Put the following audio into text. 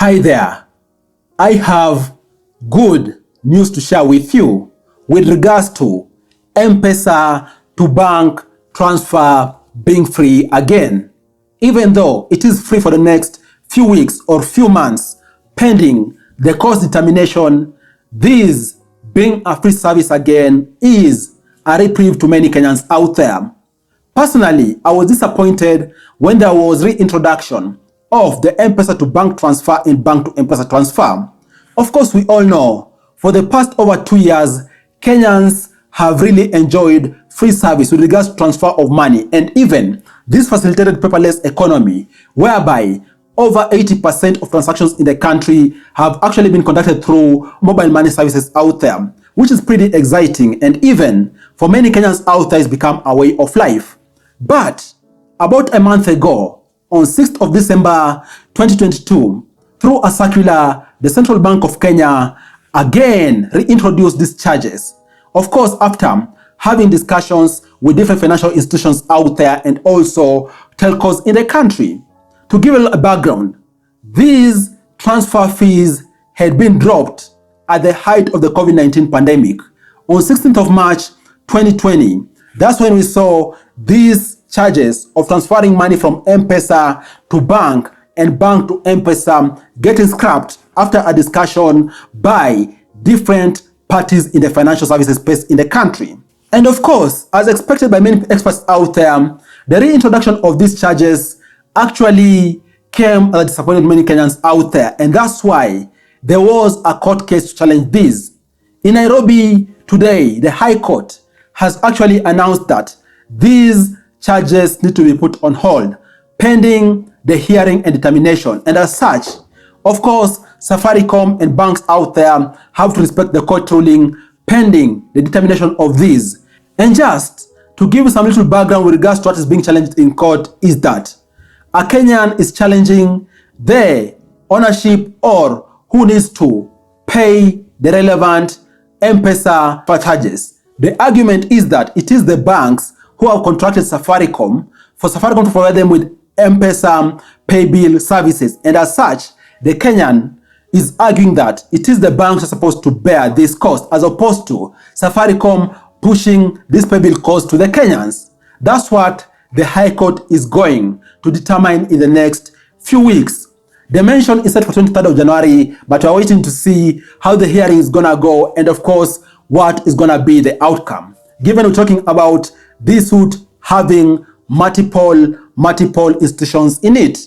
Hi there, I have good news to share with you with regards to Mpesa to bank transfer being free again. Even though it is free for the next few weeks or few months pending the cost determination, this being a free service again is a reprieve to many Kenyans out there. Personally, I was disappointed when there was reintroduction of the Mpesa to bank transfer in bank to Mpesa transfer. Of course, we all know for the past over 2 years, Kenyans have really enjoyed free service with regards to transfer of money, and even this facilitated paperless economy whereby over 80% of transactions in the country have actually been conducted through mobile money services out there, which is pretty exciting, and even for many Kenyans out there, it's become a way of life. But about a month ago, on 6th of December 2022, through a circular, the Central Bank of Kenya again reintroduced these charges. Of course, after having discussions with different financial institutions out there and also telcos in the country. To give a background, these transfer fees had been dropped at the height of the COVID-19 pandemic. On 16th of March 2020, that's when we saw these charges of transferring money from Mpesa to bank and bank to Mpesa getting scrapped after a discussion by different parties in the financial services space in the country. And of course, as expected by many experts out there, the reintroduction of these charges actually came as a disappointment to many Kenyans out there, and that's why there was a court case to challenge this. In Nairobi today, the High Court has actually announced that these charges need to be put on hold pending the hearing and determination. And as such, of course, Safaricom and banks out there have to respect the court ruling pending the determination of these. And just to give you some little background with regards to what is being challenged in court is that a Kenyan is challenging the ownership or who needs to pay the relevant Mpesa charges. The argument is that it is the banks who have contracted Safaricom for Safaricom to provide them with Mpesa paybill services, and as such, the Kenyan is arguing that it is the banks are supposed to bear this cost as opposed to Safaricom pushing this paybill cost to the Kenyans. That's what the High Court is going to determine in the next few weeks. The mention is set for 23rd of January, but we're waiting to see how the hearing is gonna go and of course, what is gonna be the outcome. Given we're talking about this suit having multiple institutions in it.